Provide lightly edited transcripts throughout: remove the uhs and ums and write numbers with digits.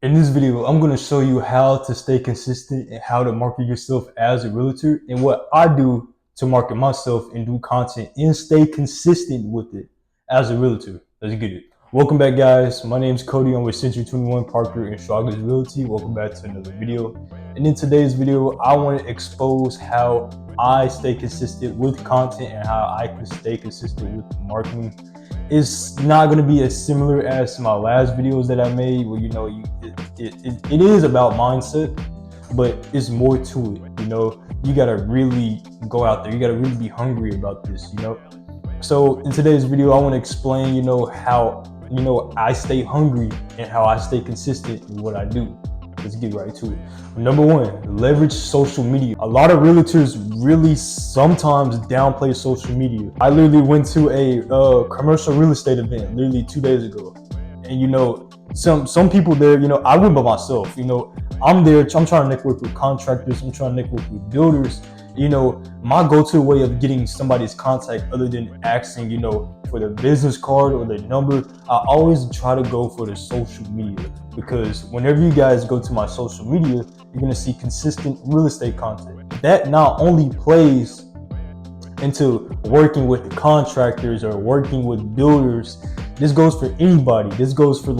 In this video, I'm going to show you how to stay consistent and how to market yourself as a realtor and what I do to market myself and do content and stay consistent with it as a realtor. Let's get it. Welcome back, guys. My name is Cody. I'm with Century 21 Parker and Strongest Realty. Welcome back to another video. And in today's video, I want to expose how I stay consistent with content and how I can stay consistent with marketing. It's not going to be as similar as my last videos that I made where it is about mindset, but it's more to it. You got to really go out there, you got to really be hungry about this. So in today's video, I want to explain how I stay hungry and how I stay consistent in what I do. Let's get right to it. Number one, leverage social media. A lot of realtors really sometimes downplay social media. I literally went to a commercial real estate event literally 2 days ago. And some people there, I went by myself. I'm there, I'm trying to network with contractors, I'm trying to network with builders. My go-to way of getting somebody's contact other than asking, for their business card or their number, I always try to go for the social media, because whenever you guys go to my social media, you're gonna see consistent real estate content. That not only plays into working with contractors or working with builders, this goes for anybody. This goes for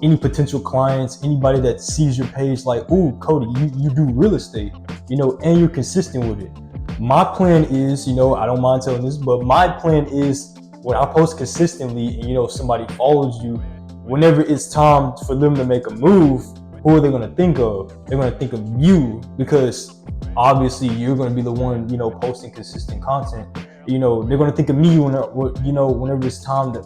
any potential clients, anybody that sees your page like, ooh, Cody, you do real estate, and you're consistent with it. My plan is, I don't mind telling this, but my plan is when I post consistently and, somebody follows you, whenever it's time for them to make a move, who are they going to think of? They're going to think of you, because obviously you're going to be the one, posting consistent content. They're going to think of me whenever it's time to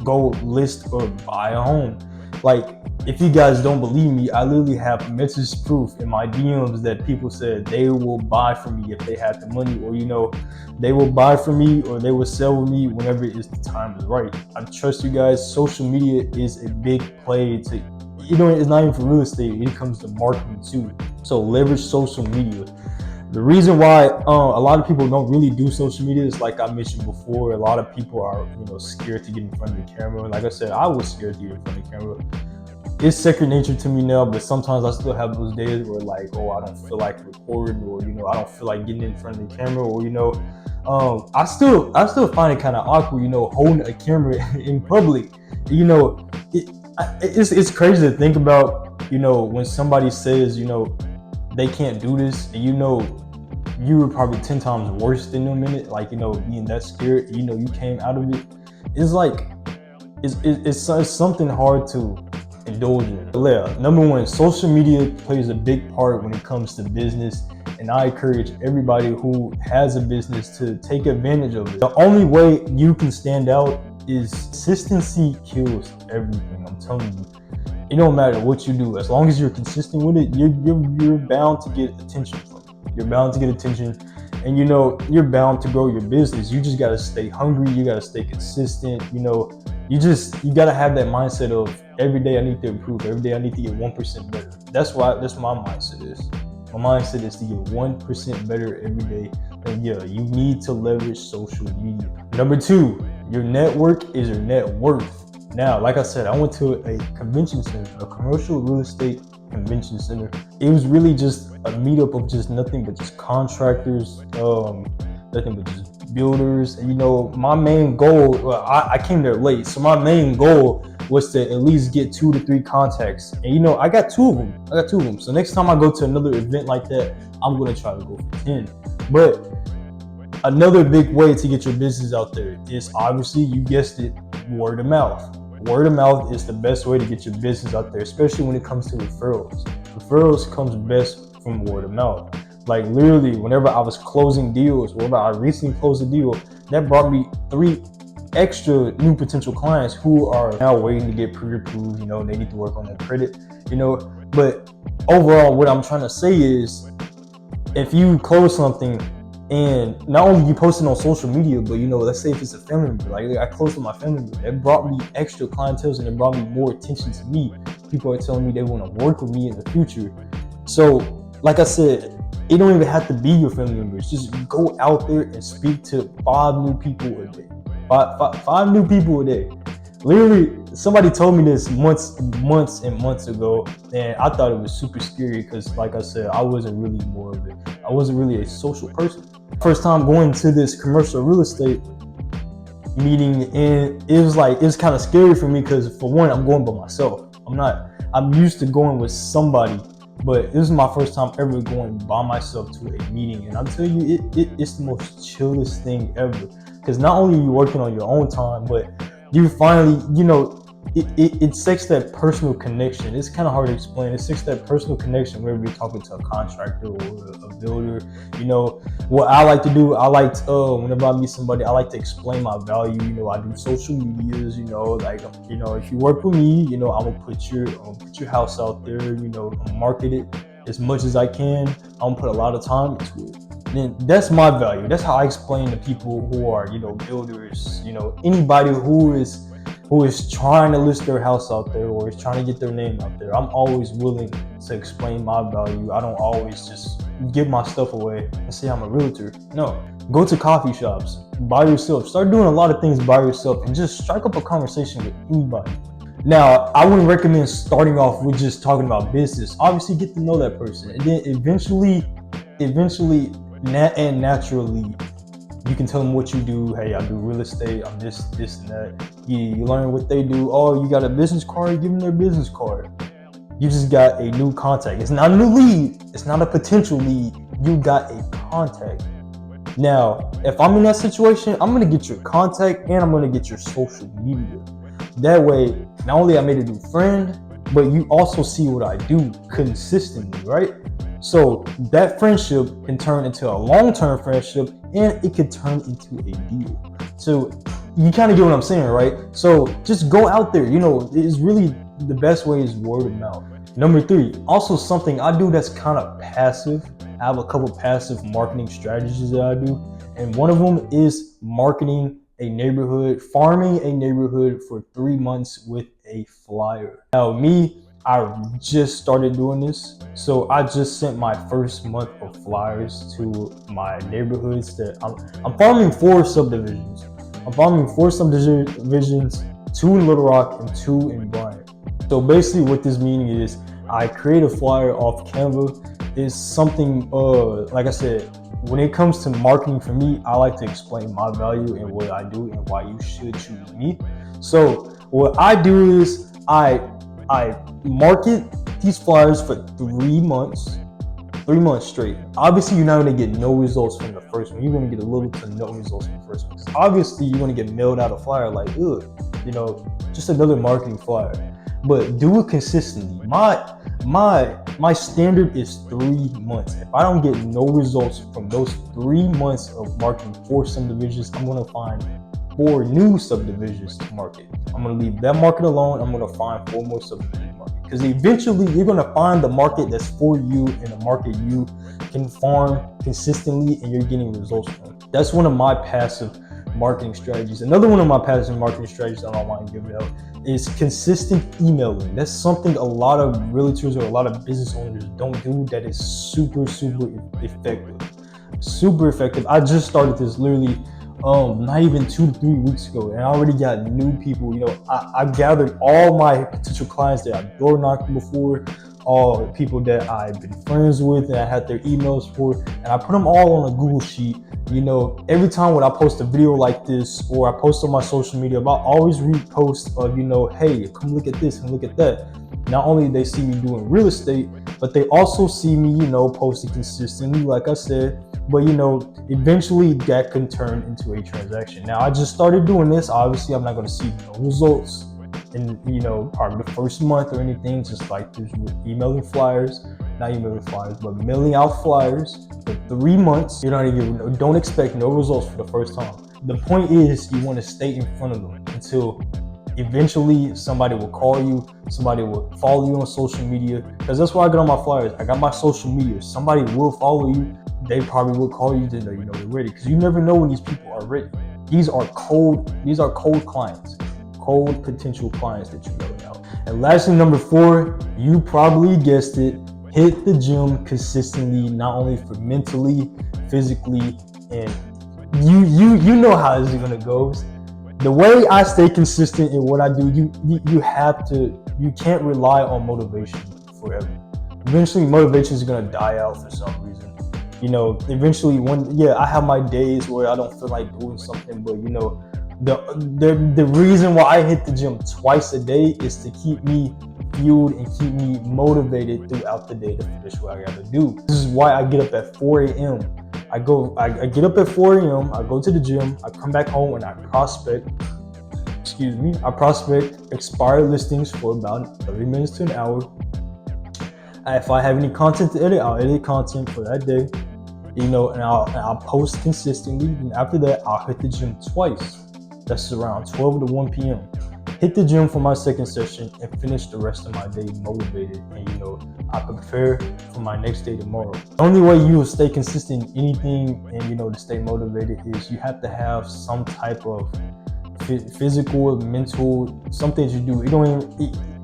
go list or buy a home. Like, if you guys don't believe me, I literally have message proof in my DMs that people said they will buy from me if they had the money, or they will buy from me or they will sell with me whenever the time is right. I trust you guys. Social media is a big play to, it's not even for real estate, it comes to marketing too. So leverage social media. The reason why a lot of people don't really do social media is, like I mentioned before, a lot of people are scared to get in front of the camera. Like I said, I was scared to get in front of the camera. It's second nature to me now, but sometimes I still have those days where I don't feel like recording, or I don't feel like getting in front of the camera, or I still find it kind of awkward, holding a camera in public. It's crazy to think about, when somebody says they can't do this, and you were probably 10 times worse than them in it, being that scared, you came out of it. It's like it's something hard to indulge in. Yeah, number one, social media plays a big part when it comes to business, and I encourage everybody who has a business to take advantage of it. The only way you can stand out is consistency kills everything. I'm telling you, it don't matter what you do, as long as you're consistent with it, you're bound to get attention from it. You're bound to get attention, and you're bound to grow your business. You just got to stay hungry, you got to stay consistent. You got to have that mindset of every day I need to improve, every day I need to get 1% better. That's my mindset is. My mindset is to get 1% better every day. And yeah, you need to leverage social media. Number two, your network is your net worth. Now, like I said, I went to a convention center, a commercial real estate convention center. It was really just a meetup of just nothing but just contractors, nothing but just builders. And my main goal, well, I came there late, so my main goal was to at least get 2 to 3 contacts. And I got two of them. So next time I go to another event like that, I'm gonna try to go for 10. But another big way to get your business out there is, obviously, you guessed it, word of mouth. Word of mouth is the best way to get your business out there, especially when it comes to referrals. Referrals comes best from word of mouth. Like, literally, whenever I was closing deals, whenever I recently closed a deal, that brought me 3 extra new potential clients who are now waiting to get pre-approved. They need to work on their credit. But overall, what I'm trying to say is, if you close something, and not only you post it on social media, but let's say if it's a family member, like I closed with my family member, it brought me extra clientele and it brought me more attention to me. People are telling me they want to work with me in the future. So, like I said, it don't even have to be your family members. Just go out there and speak to 5 new people a day. Five new people a day. Literally, somebody told me this months and months ago, and I thought it was super scary because, like I said, I wasn't really more of it. I wasn't really a social person. First time going to this commercial real estate meeting, and it was kind of scary for me because, for one, I'm going by myself. I'm used to going with somebody, but this is my first time ever going by myself to a meeting, and I'm telling you, it's the most chillest thing ever. Because not only are you working on your own time, but you finally, it sets that personal connection. It's kind of hard to explain. It sets that personal connection wherever you're talking to a contractor or a builder. What I like to do, whenever I meet somebody, I like to explain my value. I do social medias. If you work with me, I'm gonna put your house out there. I'm gonna market it as much as I can. I'm gonna put a lot of time into it. Then that's my value. That's how I explain to people who are, builders, anybody who is trying to list their house out there or is trying to get their name out there. I'm always willing to explain my value. I don't always just give my stuff away and say I'm a realtor. No, go to coffee shops by yourself. Start doing a lot of things by yourself and just strike up a conversation with anybody. Now, I wouldn't recommend starting off with just talking about business. Obviously, get to know that person, and then eventually, naturally, you can tell them what you do. Hey, I do real estate. I'm this, and that. You learn what they do. Oh, you got a business card? Give them their business card. You just got a new contact. It's not a new lead. It's not a potential lead. You got a contact. Now, if I'm in that situation, I'm gonna get your contact and I'm gonna get your social media. That way, not only I made a new friend, but you also see what I do consistently, right? So that friendship can turn into a long-term friendship, and it could turn into a deal. So you kind of get what I'm saying, right? So just go out there. It's really the best way is word of mouth. Number 3, also something I do that's kind of passive. I have a couple passive marketing strategies that I do, and one of them is farming a neighborhood for 3 months with a flyer. Now, I just started doing this, so I just sent my first month of flyers to my neighborhoods that I'm farming 4 subdivisions. I'm farming 4 subdivisions, 2 in Little Rock and 2 in Bryant. So basically what this meaning is, I create a flyer off Canva. It's something, like I said, when it comes to marketing for me, I like to explain my value and what I do and why you should choose me. So what I do is I market these flyers for 3 months straight. Obviously, you're not going to get no results from the first one. You're going to get a little to no results from the first one. Obviously, you're going to get mailed out a flyer like, just another marketing flyer. But do it consistently. My standard is 3 months. If I don't get no results from those 3 months of marketing 4 subdivisions, I'm going to find 4 new subdivisions to market. I'm going to leave that market alone. I'm going to find 4 more subdivisions to market. Because eventually you're going to find the market that's for you and the market you can farm consistently and you're getting results from. That's one of my passive marketing strategies. Another one of my passive marketing strategies I don't mind giving out is consistent emailing. That's something a lot of realtors or a lot of business owners don't do that is super effective. Super effective. I just started this literally not even 2 to 3 weeks ago, and I already got new people. I gathered all my potential clients that I've door knocked before, all the people that I've been friends with and I had their emails for, and I put them all on a Google Sheet. Every time when I post a video like this or I post on my social media, I'll always repost of, hey, come look at this and look at that. Not only they see me doing real estate, but they also see me, posting consistently, like I said. But eventually that can turn into a transaction. Now I just started doing this. Obviously, I'm not going to see no results in probably the first month or anything. Just like this with mailing flyers, but mailing out flyers for 3 months. Don't expect no results for the first time. The point is, you want to stay in front of them until eventually somebody will call you, somebody will follow you on social media, because that's why I got on my flyers. I got my social media. Somebody will follow you. They probably will call you to know they're ready, because you never know when these people are ready. These are cold clients, cold potential clients that you're mailing out. And lastly, number 4, you probably guessed it, hit the gym consistently, not only for mentally, physically, and you know how this is gonna go. The way I stay consistent in what I do, you can't rely on motivation forever. Eventually motivation is gonna die out for some reason. Eventually I have my days where I don't feel like doing something, but the reason why I hit the gym twice a day is to keep me fueled and keep me motivated throughout the day to finish what I gotta do. This is why I get up at 4 a.m. I get up at 4 a.m. I go to the gym. I come back home and I prospect. I prospect expired listings for about 30 minutes to an hour. If I have any content to edit, I'll edit content for that day. And I'll post consistently. And after that, I'll hit the gym twice. That's around 12 to 1 p.m. Hit the gym for my second session and finish the rest of my day motivated. And I prepare for my next day tomorrow. The only way you will stay consistent in anything and to stay motivated is you have to have some type of physical, mental, something that you do.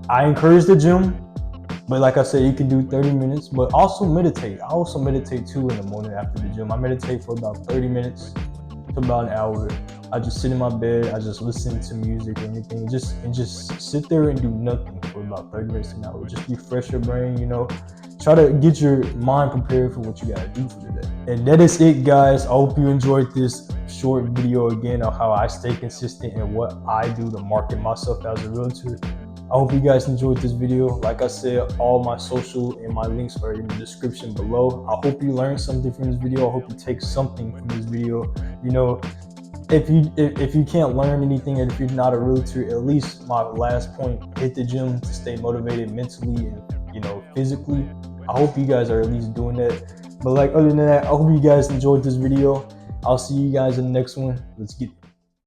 I encourage the gym, but like I said, you can do 30 minutes, but also meditate. I also meditate too in the morning after the gym. I meditate for about 30 minutes to about an hour. I just sit in my bed. I just listen to music or anything, and just sit there and do nothing for about 30 minutes to an hour. Just refresh your brain. Try to get your mind prepared for what you gotta do for the day. And that is it, guys. I hope you enjoyed this short video again of how I stay consistent and what I do to market myself as a realtor. I hope you guys enjoyed this video. Like I said, all my social and my links are in the description below. I hope you learned something from this video. I hope you take something from this video. If you can't learn anything, and if you're not a realtor, at least my last point, hit the gym to stay motivated mentally and physically. I hope you guys are at least doing that. But other than that, I hope you guys enjoyed this video. I'll see you guys in the next one. Let's get it.